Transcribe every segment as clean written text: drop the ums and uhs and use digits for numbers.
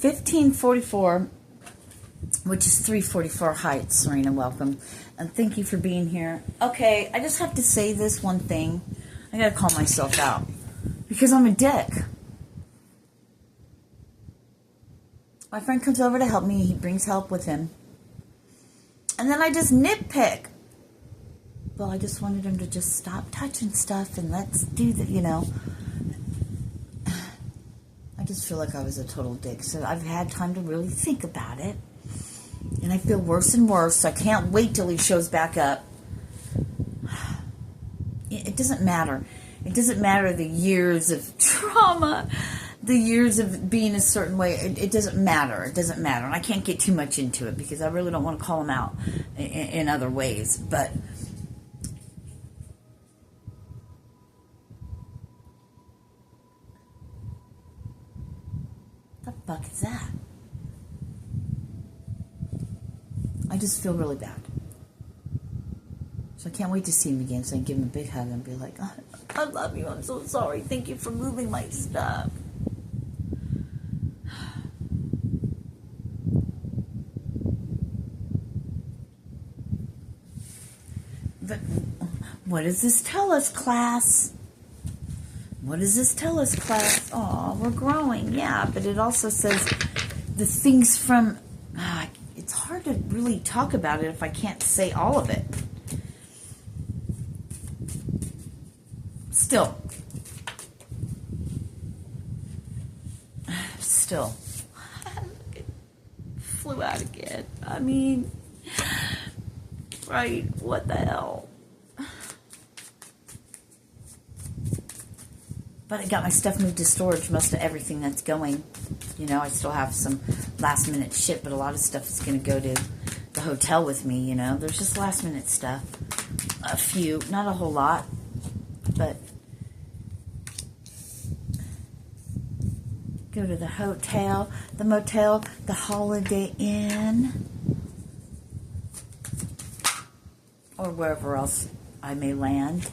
1544, which is 344 Heights. Serena, welcome. And thank you for being here. Okay, I just have to say this one thing. I gotta call myself out. Because I'm a dick. My friend comes over to help me. He brings help with him. And then I just nitpick. Well, I just wanted him to just stop touching stuff and let's do that, you know. I just feel like I was a total dick. So I've had time to really think about it. And I feel worse and worse. So I can't wait till he shows back up. It doesn't matter. It doesn't matter the years of trauma, the years of being a certain way. It doesn't matter. It doesn't matter. And I can't get too much into it because I really don't want to call him out in other ways. But what the fuck is that? I just feel really bad. So I can't wait to see him again so I can give him a big hug and be like, oh, I love you, I'm so sorry, thank you for moving my stuff. But what does this tell us, class? What does this tell us, class? Oh, we're growing, yeah, but it also says the things from... it's hard to really talk about it if I can't say all of it. Still. It flew out again. I mean, right, what the hell? But I got my stuff moved to storage, most of everything that's going. You know, I still have some last minute shit, but a lot of stuff is going to go to the hotel with me, you know. There's just last minute stuff. A few, not a whole lot, but go to the hotel, the motel, the Holiday Inn, or wherever else I may land.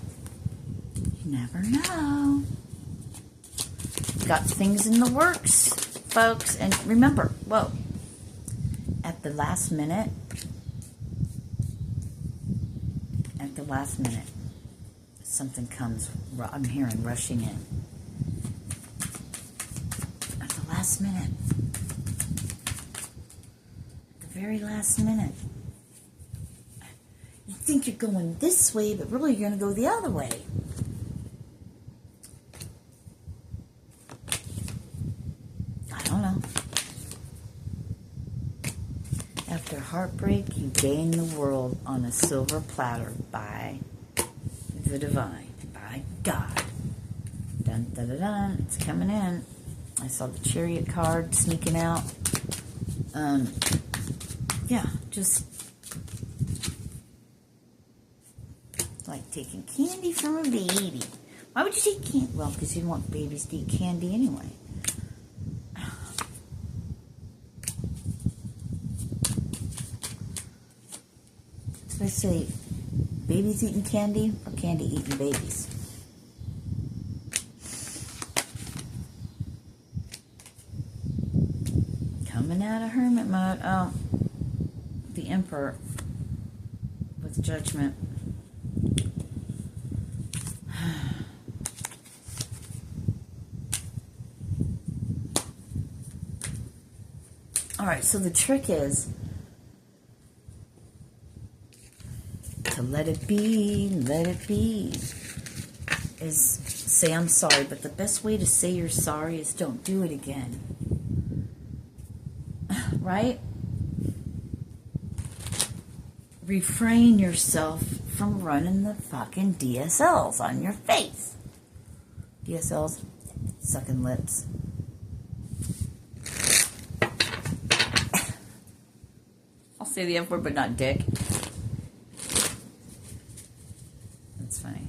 You never know. Got things in the works, folks. And remember, whoa, at the last minute, something comes, I'm hearing rushing in. At the last minute. At the very last minute. You think you're going this way, but really you're going to go the other way. I don't know. After heartbreak, you gain the world on a silver platter by the divine, by God. Dun, dun, dun, dun. It's coming in. I saw the chariot card sneaking out. Yeah, just like taking candy from a baby. Why would you take candy? Well, because you don't want babies to eat candy anyway. So I say, babies eating candy or candy eating babies? Coming out of hermit mode. Oh, the Emperor with judgment. All right, so the trick is to let it be, is say I'm sorry, but the best way to say you're sorry is don't do it again. Right? Refrain yourself from running the fucking DSLs on your face. DSLs, sucking lips. I'll say the F word, but not dick. That's funny.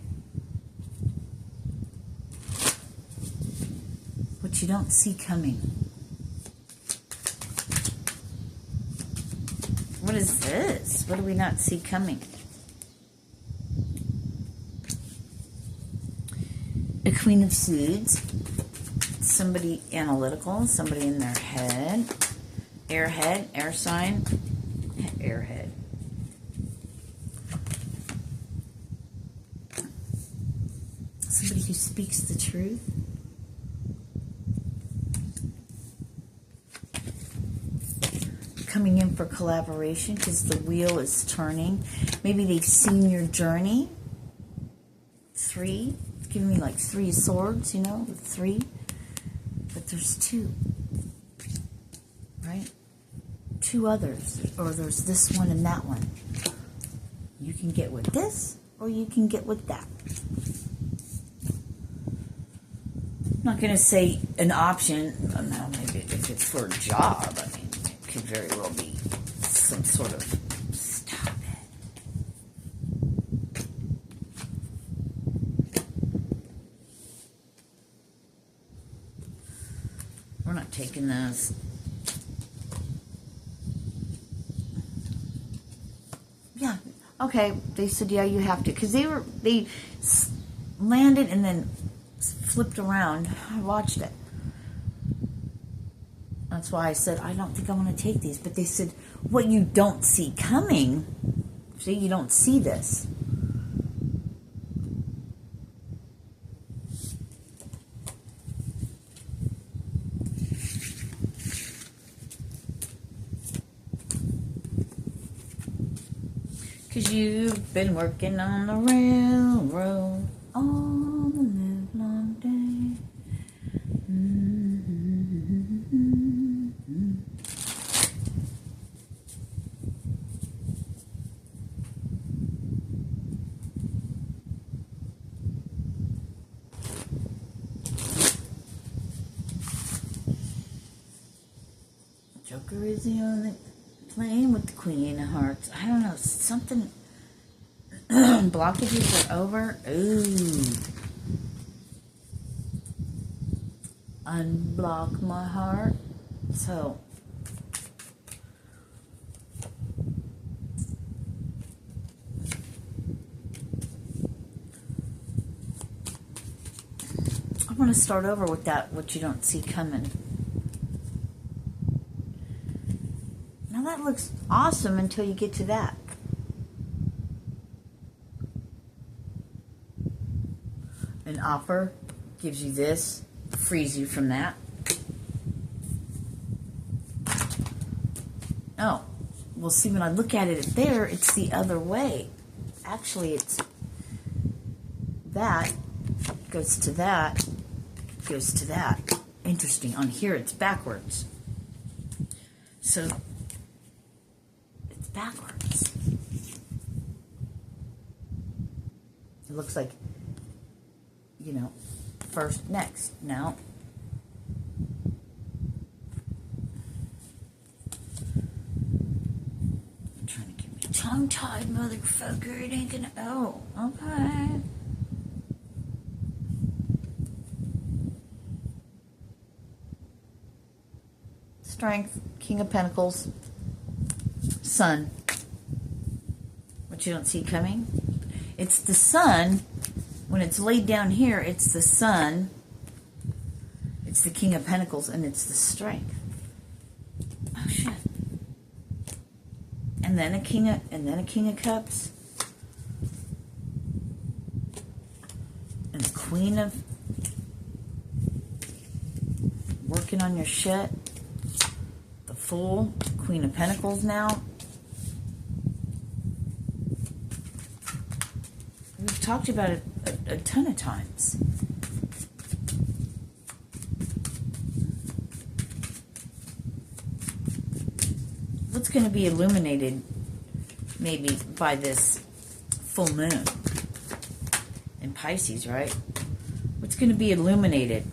What you don't see coming. What is this? What do we not see coming? A Queen of Swords. somebody analytical, somebody in their head, airhead, air sign, airhead. Somebody who speaks the truth. Coming in for collaboration because the wheel is turning. Maybe they've seen your journey. 3. It's giving me like 3 swords, you know, the 3. But there's 2. Right? 2 others. Or there's this one and that one. You can get with this or you can get with that. I'm not going to say an option. No, maybe if it's for a job, I mean, it could very well be some sort of... Stop it. We're not taking those. Yeah, okay. They said, yeah, you have to. Because they landed and then flipped around. I watched it. That's why I said, I don't think I want to take these. But they said, what you don't see coming, see, you don't see this. Because you've been working on the railroad all the livelong day. Joker is the only playing with the Queen of Hearts. I don't know, something. Blockages are over. Ooh. Unblock my heart. So. I want to start over with that, what you don't see coming. Now that looks awesome until you get to that. An offer gives you this, frees you from that. Oh, well, see, when I look at it there, it's the other way. Actually, it's that goes to that, goes to that. Interesting. On here, it's backwards. So, it's backwards. It looks like, you know, first, next. Now, you're trying to get me tongue-tied, motherfucker. It ain't gonna... Oh, okay. Strength, King of Pentacles, Sun. What you don't see coming? It's the Sun. When it's laid down here, it's the Sun. It's the King of Pentacles, and it's the Strength. Oh shit! And then a King of Cups, and the Queen of working on your shit. The Fool, Queen of Pentacles now. We've talked about it a ton of times. What's going to be illuminated maybe by this full moon in Pisces, right? What's going to be illuminated?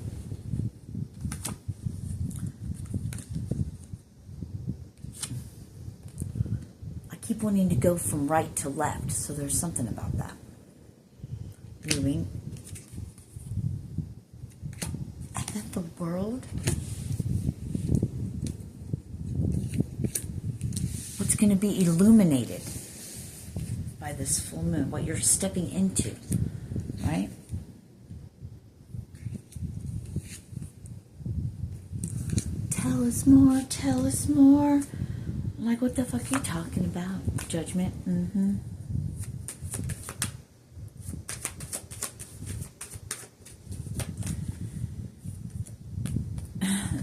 I keep wanting to go from right to left, so there's something about that. Moving. And then the world. What's going to be illuminated by this full moon? What you're stepping into, right? us more, tell us more. Like, what the fuck are you talking about? Judgment.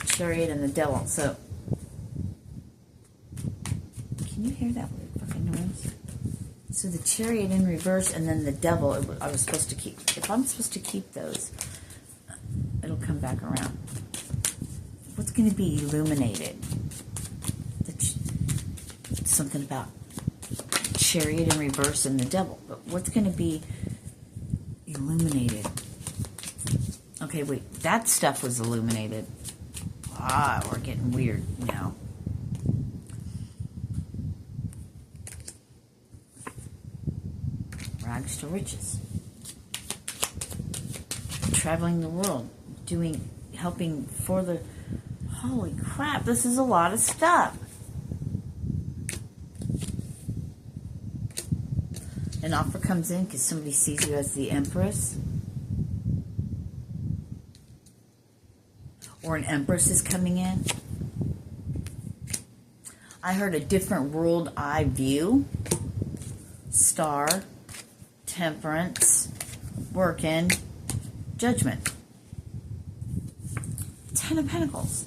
Chariot and the devil. So, can you hear that weird fucking noise? So the chariot in reverse and then the devil, I was supposed to keep. If I'm supposed to keep those, it'll come back around. What's going to be illuminated? Something about chariot in reverse and the devil. But what's going to be illuminated? Okay, wait. That stuff was illuminated. Ah, we're getting weird now. Rags to riches. Traveling the world. Helping for the... Holy crap, this is a lot of stuff. An offer comes in because somebody sees you as the empress. Or an empress is coming in. I heard a different world eye view. Star. Temperance. Working. Judgment. 10 of Pentacles.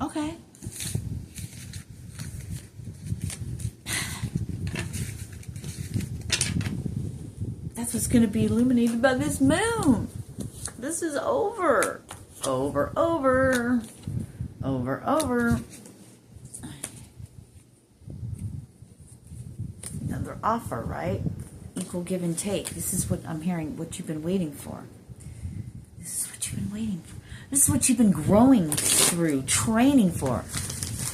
Okay. That's what's going to be illuminated by this moon. This is over. Over. Another offer, right? Equal give and take. This is what I'm hearing, what you've been waiting for. This is what you've been waiting for. This is what you've been growing through, training for.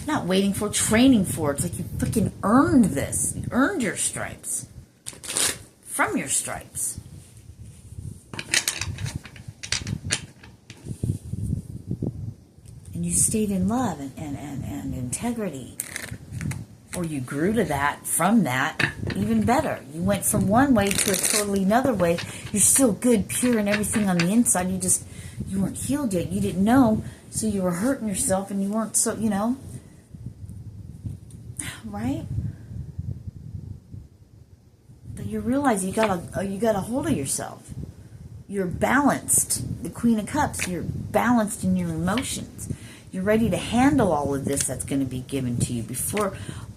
Not waiting for, training for. It's like you fucking earned this. You earned your stripes. From your stripes. And you stayed in love and integrity. Or you grew to that, from that, even better. You went from one way to a totally another way. You're still good, pure, and everything on the inside. You weren't healed yet. You didn't know, so you were hurting yourself, and you weren't so, right? But you realize you got a hold of yourself. You're balanced. The Queen of Cups. You're balanced in your emotions. You're ready to handle all of this that's going to be given to you.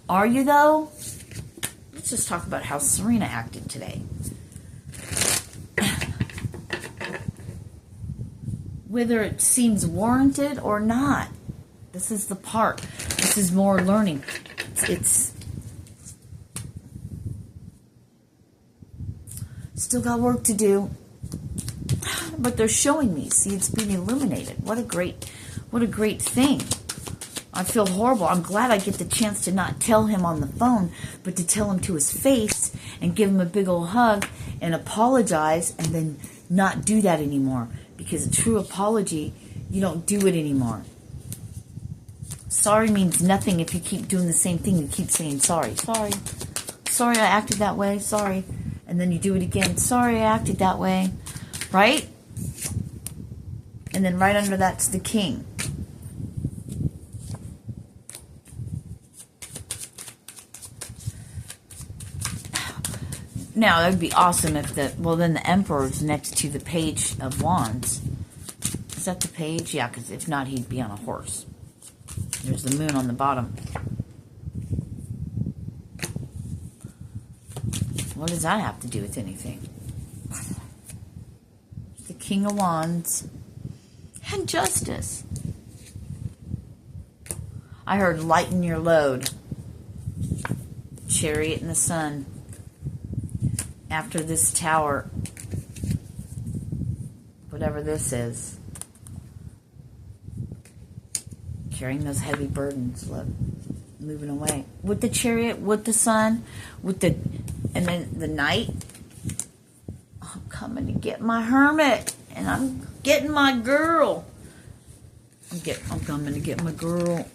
Are you though? Let's just talk about how Sirena acted today. Whether it seems warranted or not. This is the part. This is more learning. It's still got work to do. But they're showing me. See, it's being illuminated. What a great thing. I feel horrible. I'm glad I get the chance to not tell him on the phone, but to tell him to his face and give him a big old hug and apologize and then not do that anymore. Because a true apology, you don't do it anymore. Sorry means nothing if you keep doing the same thing. You keep saying sorry. Sorry I acted that way. Sorry. And then you do it again. Sorry I acted that way. Right? And then right under that's the King. Now, that would be awesome if then the Emperor's next to the Page of Wands. Is that the Page? Yeah, because if not, he'd be on a horse. There's the Moon on the bottom. What does that have to do with anything? The King of Wands. And Justice. I heard lighten your load. Chariot in the Sun. After this Tower, whatever this is, carrying those heavy burdens, look, moving away. With the Chariot, with the Sun, and then the Knight. I'm coming to get my Hermit, and I'm getting my girl. I'm coming to get my girl,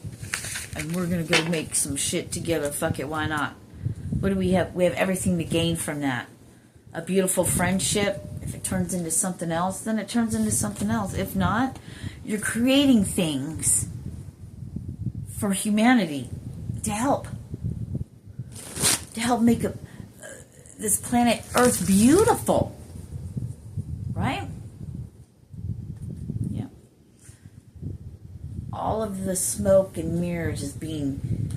and we're gonna go make some shit together. Fuck it, why not? What do we have? We have everything to gain from that. A beautiful friendship. If it turns into something else, then it turns into something else. If not, you're creating things. for humanity to help make this planet Earth beautiful, right? Yeah. All of the smoke and mirrors is being,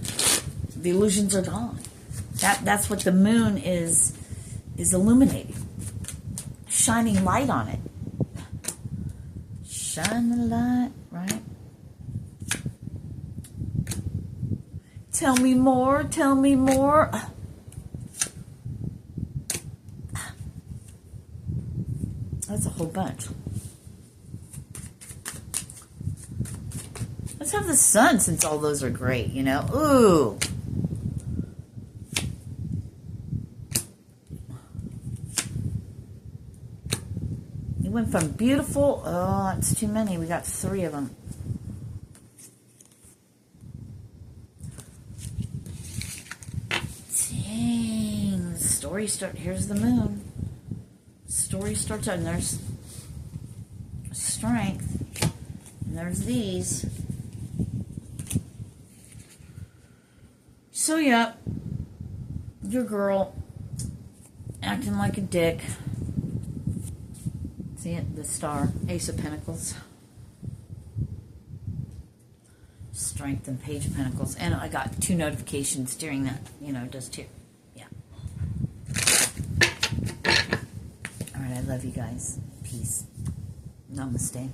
the illusions are gone. That's what the moon is illuminating, shining light on it. Shine the light, right? Tell me more, tell me more. That's a whole bunch. Let's have the sun, since all those are great, you know? Ooh. It went from beautiful, oh, it's too many. We got 3 of them. Dang. The story here's the moon. Story starts out, and there's strength, and there's these. So yeah, your girl acting like a dick. See it? The star, Ace of Pentacles, Strength, and Page of Pentacles. And I got 2 notifications during that, you know, just 2. Yeah. All right, I love you guys. Peace. Namaste.